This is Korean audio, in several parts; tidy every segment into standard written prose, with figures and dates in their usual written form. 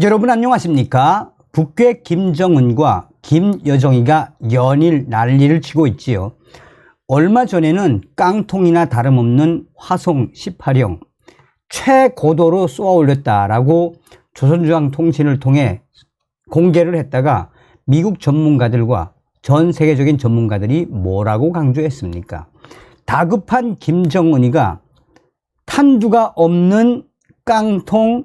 여러분 안녕하십니까? 북괴 김정은과 김여정이가 연일 난리를 치고 있지요. 얼마 전에는 깡통이나 다름없는 화성 18형 최고도로 쏘아 올렸다라고 조선중앙통신을 통해 공개를 했다가 미국 전문가들과 전 세계적인 전문가들이 뭐라고 강조했습니까? 다급한 김정은이가 탄두가 없는 깡통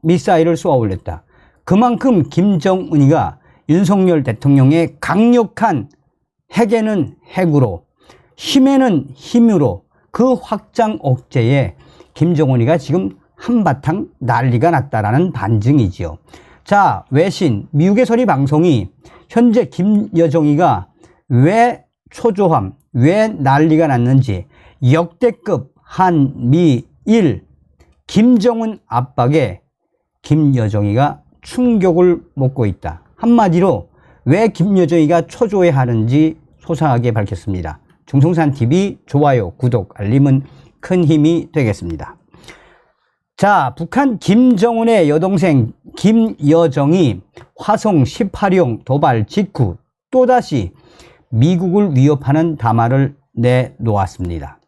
미사일을 쏘아 올렸다. 그만큼 김정은이가 윤석열 대통령의 강력한 핵에는 핵으로, 힘에는 힘으로 그 확장 억제에 김정은이가 지금 한바탕 난리가 났다라는 반증이지요. 자, 외신, 미국의 소리 방송이 현재 김여정이가 왜 초조함, 왜 난리가 났는지 역대급 한미일 김정은 압박에 김여정이가 충격을 먹고 있다. 한마디로 왜 김여정이가 초조해하는지 소상하게 밝혔습니다. 중성산TV 좋아요, 구독, 알림은 큰 힘이 되겠습니다. 자, 북한 김정은의 여동생 김여정이 화성 18형 도발 직후 또다시 미국을 위협하는 담화를 내놓았습니다.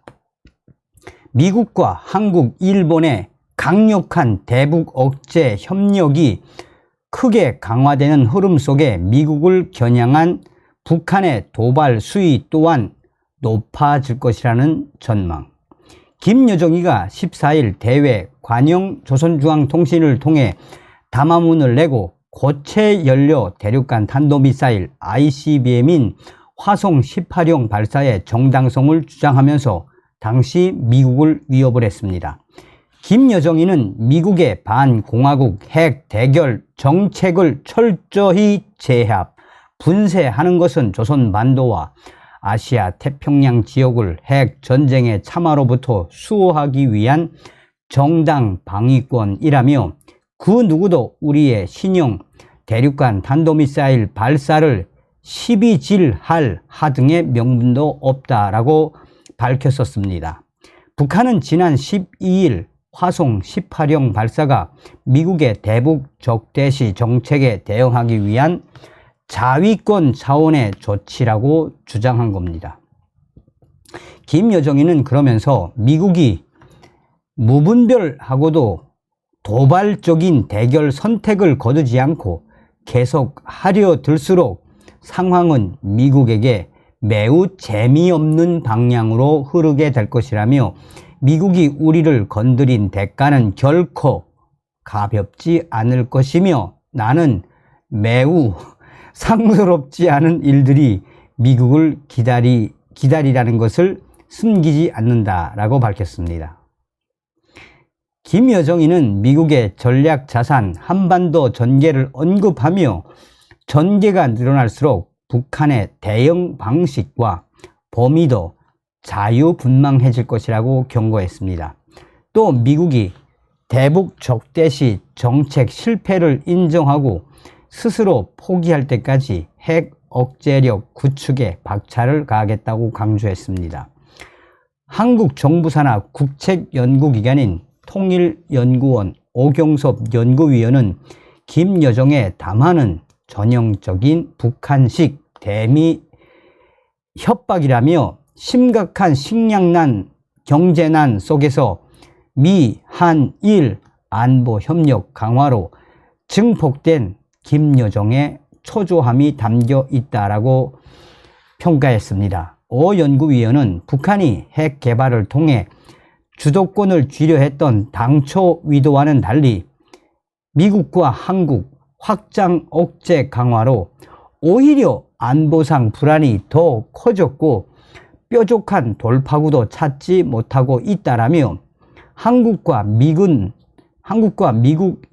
미국과 한국, 일본의 강력한 대북 억제 협력이 크게 강화되는 흐름 속에 미국을 겨냥한 북한의 도발 수위 또한 높아질 것이라는 전망. 김여정이가 14일 대외 관영 조선중앙통신을 통해 담화문을 내고 고체 연료 대륙간 탄도미사일 ICBM인 화성 18형 발사의 정당성을 주장하면서 당시 미국을 위협을 했습니다. 김여정이는 미국의 반공화국 핵 대결 정책을 철저히 제압, 분쇄하는 것은 조선반도와 아시아 태평양 지역을 핵 전쟁의 참화로부터 수호하기 위한 정당 방위권이라며 그 누구도 우리의 신형 대륙간 탄도미사일 발사를 시비질할 하등의 명분도 없다라고 밝혔었습니다. 북한은 지난 12일 화성 18형 발사가 미국의 대북 적대시 정책에 대응하기 위한 자위권 차원의 조치라고 주장한 겁니다. 김여정이는 그러면서 미국이 무분별하고도 도발적인 대결 선택을 거두지 않고 계속 하려 들수록 상황은 미국에게 매우 재미없는 방향으로 흐르게 될 것이라며 미국이 우리를 건드린 대가는 결코 가볍지 않을 것이며 나는 매우 상스럽지 않은 일들이 미국을 기다리라는 것을 숨기지 않는다라고 밝혔습니다. 김여정이는 미국의 전략 자산 한반도 전개를 언급하며 전개가 늘어날수록 북한의 대응 방식과 범위도 자유분방해질 것이라고 경고했습니다. 또 미국이 대북 적대시 정책 실패를 인정하고 스스로 포기할 때까지 핵 억제력 구축에 박차를 가하겠다고 강조했습니다. 한국 정부 산하 국책연구기관인 통일연구원 오경섭 연구위원은 김여정의 담화는 전형적인 북한식 대미 협박이라며 심각한 식량난, 경제난 속에서 미, 한, 일 안보 협력 강화로 증폭된 김여정의 초조함이 담겨 있다라고 평가했습니다. 오 연구위원은 북한이 핵 개발을 통해 주도권을 쥐려 했던 당초 의도와는 달리 미국과 한국 확장 억제 강화로 오히려 안보상 불안이 더 커졌고 뾰족한 돌파구도 찾지 못하고 있다라며 한국과 미국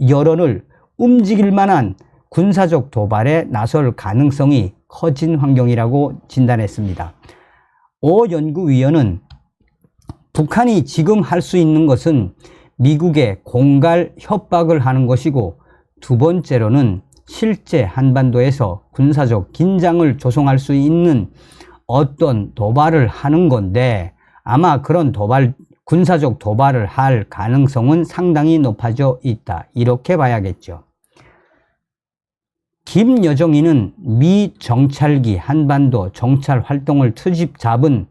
여론을 움직일 만한 군사적 도발에 나설 가능성이 커진 환경이라고 진단했습니다. 오 연구위원은 북한이 지금 할 수 있는 것은 미국에 공갈 협박을 하는 것이고 두 번째로는 실제 한반도에서 군사적 긴장을 조성할 수 있는 어떤 도발을 하는 건데 아마 그런 군사적 도발을 할 가능성은 상당히 높아져 있다. 이렇게 봐야겠죠. 김여정이는 미 정찰기 한반도 정찰 활동을 트집 잡은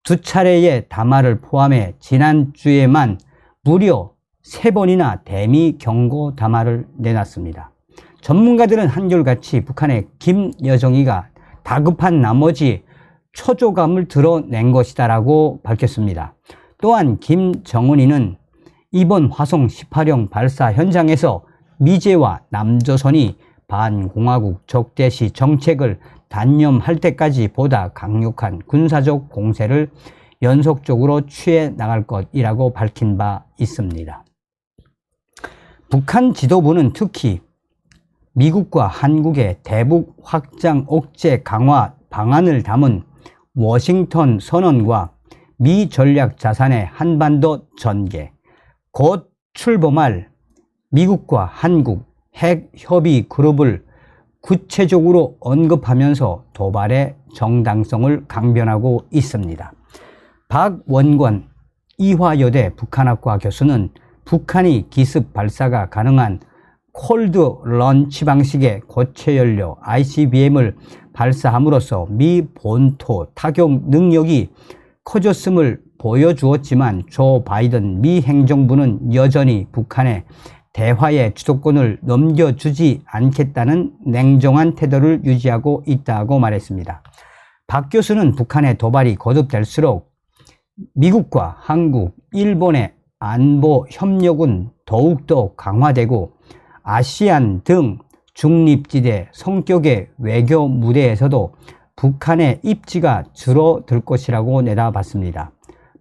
2차례의 담화를 포함해 지난주에만 무려 3번이나 대미 경고 담화를 내놨습니다. 전문가들은 한결같이 북한의 김여정이가 다급한 나머지 초조감을 드러낸 것이다라고 밝혔습니다. 또한 김정은이는 이번 화성 18형 발사 현장에서 미제와 남조선이 반공화국 적대시 정책을 단념할 때까지 보다 강력한 군사적 공세를 연속적으로 취해 나갈 것이라고 밝힌 바 있습니다. 북한 지도부는 특히 미국과 한국의 대북 확장 억제 강화 방안을 담은 워싱턴 선언과 미 전략 자산의 한반도 전개, 곧 출범할 미국과 한국 핵 협의 그룹을 구체적으로 언급하면서 도발의 정당성을 강변하고 있습니다. 박원권 이화여대 북한학과 교수는 북한이 기습 발사가 가능한 콜드 런치 방식의 고체 연료 ICBM을 발사함으로써 미 본토 타격 능력이 커졌음을 보여주었지만 조 바이든 미 행정부는 여전히 북한의 대화의 주도권을 넘겨주지 않겠다는 냉정한 태도를 유지하고 있다고 말했습니다. 박 교수는 북한의 도발이 거듭될수록 미국과 한국, 일본의 안보 협력은 더욱더 강화되고 아시안 등 중립지대 성격의 외교 무대에서도 북한의 입지가 줄어들 것이라고 내다봤습니다.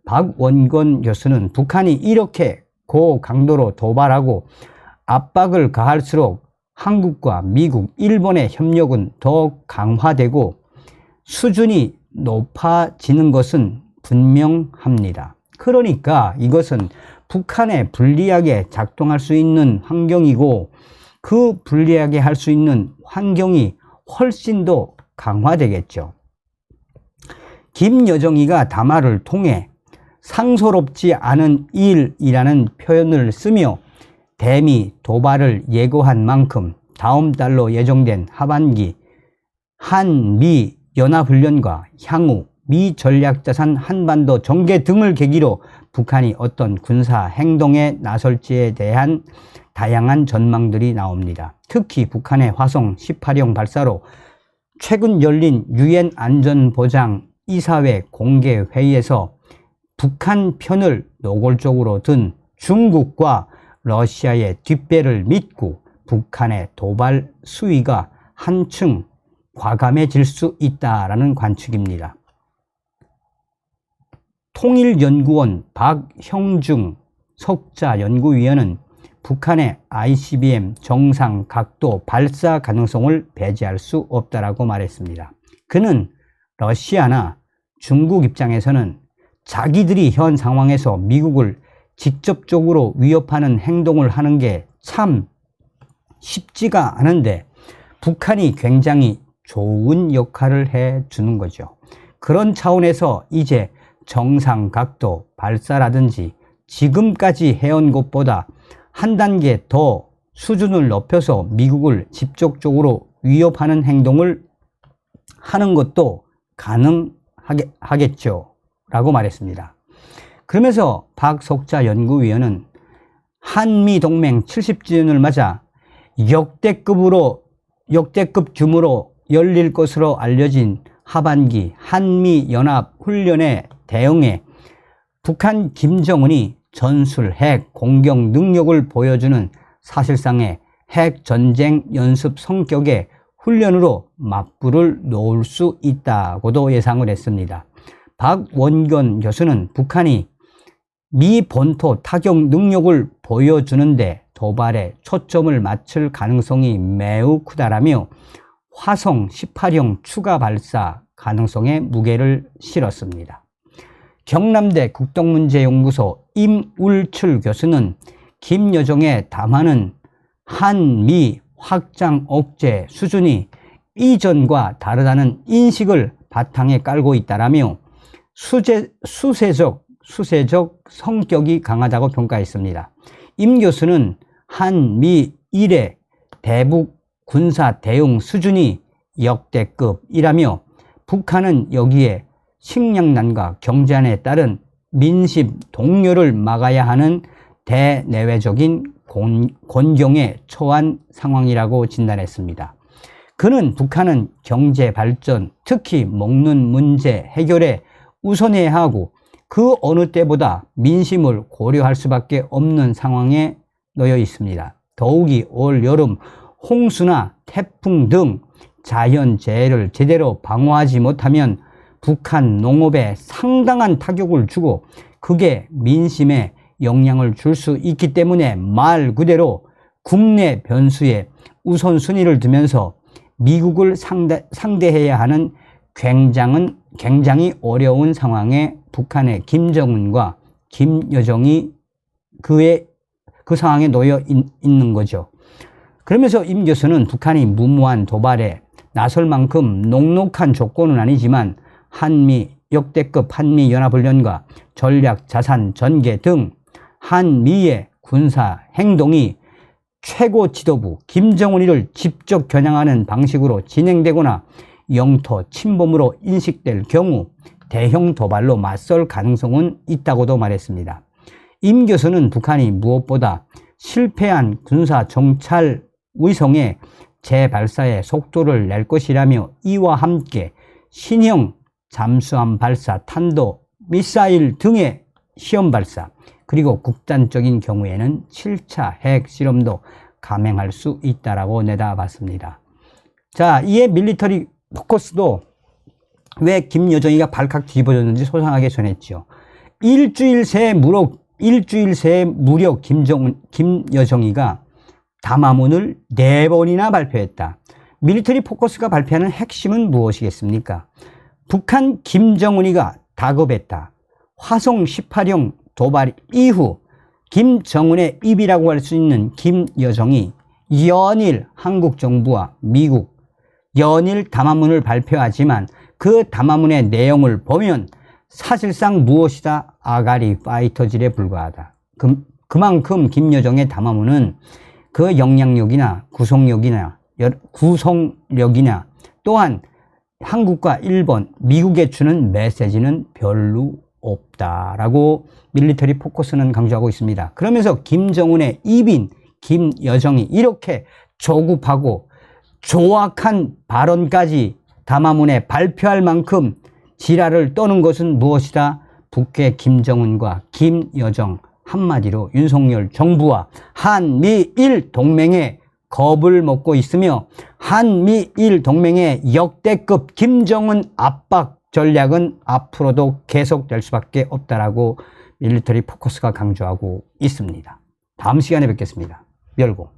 박원권 교수는 북한이 이렇게 고강도로 도발하고 압박을 가할수록 한국과 미국, 일본의 협력은 더 강화되고 수준이 높아지는 것은 분명합니다. 그러니까 이것은 북한에 불리하게 작동할 수 있는 환경이고 그 불리하게 할 수 있는 환경이 훨씬 더 강화되겠죠. 김여정이가 담화를 통해 상소롭지 않은 일이라는 표현을 쓰며 대미 도발을 예고한 만큼 다음 달로 예정된 하반기 한미 연합훈련과 향후 미 전략자산 한반도 전개 등을 계기로 북한이 어떤 군사 행동에 나설지에 대한 다양한 전망들이 나옵니다. 특히 북한의 화성 18형 발사로 최근 열린 유엔 안전보장 이사회 공개 회의에서 북한 편을 노골적으로 든 중국과 러시아의 뒷배를 믿고 북한의 도발 수위가 한층 과감해질 수 있다라는 관측입니다. 통일연구원 박형중 석자연구위원은 북한의 ICBM 정상 각도 발사 가능성을 배제할 수 없다라고 말했습니다. 그는 러시아나 중국 입장에서는 자기들이 현 상황에서 미국을 직접적으로 위협하는 행동을 하는 게 참 쉽지가 않은데 북한이 굉장히 좋은 역할을 해주는 거죠. 그런 차원에서 이제 정상 각도 발사라든지 지금까지 해온 것보다 한 단계 더 수준을 높여서 미국을 직접적으로 위협하는 행동을 하는 것도 가능하겠죠 라고 말했습니다. 그러면서 박석자 연구위원은 한미동맹 70주년을 맞아 역대급 규모로 열릴 것으로 알려진 하반기 한미연합훈련에 대응해 북한 김정은이 전술 핵 공격 능력을 보여주는 사실상의 핵 전쟁 연습 성격의 훈련으로 맞불을 놓을 수 있다고도 예상을 했습니다. 박원권 교수는 북한이 미 본토 타격 능력을 보여주는데 도발에 초점을 맞출 가능성이 매우 크다라며 화성 18형 추가 발사 가능성에 무게를 실었습니다. 경남대 국동문제연구소 임울출 교수는 김여정의 담화는 한미 확장 억제 수준이 이전과 다르다는 인식을 바탕에 깔고 있다라며 수세적 성격이 강하다고 평가했습니다. 임 교수는 한미 일의 대북 군사 대응 수준이 역대급이라며 북한은 여기에 식량난과 경제난에 따른 민심 동요를 막아야 하는 대내외적인 곤경에 처한 상황이라고 진단했습니다. 그는 북한은 경제 발전, 특히 먹는 문제 해결에 우선해야 하고 그 어느 때보다 민심을 고려할 수밖에 없는 상황에 놓여 있습니다. 더욱이 올 여름 홍수나 태풍 등 자연재해를 제대로 방어하지 못하면 북한 농업에 상당한 타격을 주고 그게 민심에 영향을 줄 수 있기 때문에 말 그대로 국내 변수에 우선순위를 두면서 미국을 상대해야 하는 굉장히 어려운 상황에 북한의 김정은과 김여정이 그 상황에 놓여 있는 거죠. 그러면서 임 교수는 북한이 무모한 도발에 나설 만큼 녹록한 조건은 아니지만 역대급 한미연합훈련과 전략자산 전개 등 한미의 군사 행동이 최고 지도부 김정은이를 직접 겨냥하는 방식으로 진행되거나 영토 침범으로 인식될 경우 대형 도발로 맞설 가능성은 있다고도 말했습니다. 임 교수는 북한이 무엇보다 실패한 군사 정찰 위성의 재발사에 속도를 낼 것이라며 이와 함께 신형 잠수함 발사, 탄도, 미사일 등의 시험 발사, 그리고 극단적인 경우에는 7차 핵 실험도 감행할 수 있다라고 내다봤습니다. 자, 이에 밀리터리 포커스도 왜 김여정이가 발칵 뒤집어졌는지 소상하게 전했죠. 일주일 새 무렵 김여정이가 담화문을 4번이나 발표했다. 밀리터리 포커스가 발표하는 핵심은 무엇이겠습니까? 북한 김정은이가 다급했다. 화성 18형 도발 이후 김정은의 입이라고 할 수 있는 김여정이 연일 한국 정부와 미국 연일 담화문을 발표하지만 그 담화문의 내용을 보면 사실상 무엇이다 아가리 파이터질에 불과하다. 그만큼 김여정의 담화문은 그 영향력이나 구성력이나 또한 한국과 일본, 미국에 주는 메시지는 별로 없다라고 밀리터리 포커스는 강조하고 있습니다. 그러면서 김정은의 입인 김여정이 이렇게 조급하고 조악한 발언까지 담화문에 발표할 만큼 지랄을 떠는 것은 무엇이다? 북괴 김정은과 김여정, 한마디로 윤석열 정부와 한미일 동맹에 겁을 먹고 있으며 한미일 동맹의 역대급 김정은 압박 전략은 앞으로도 계속될 수밖에 없다라고 밀리터리 포커스가 강조하고 있습니다. 다음 시간에 뵙겠습니다. 열고.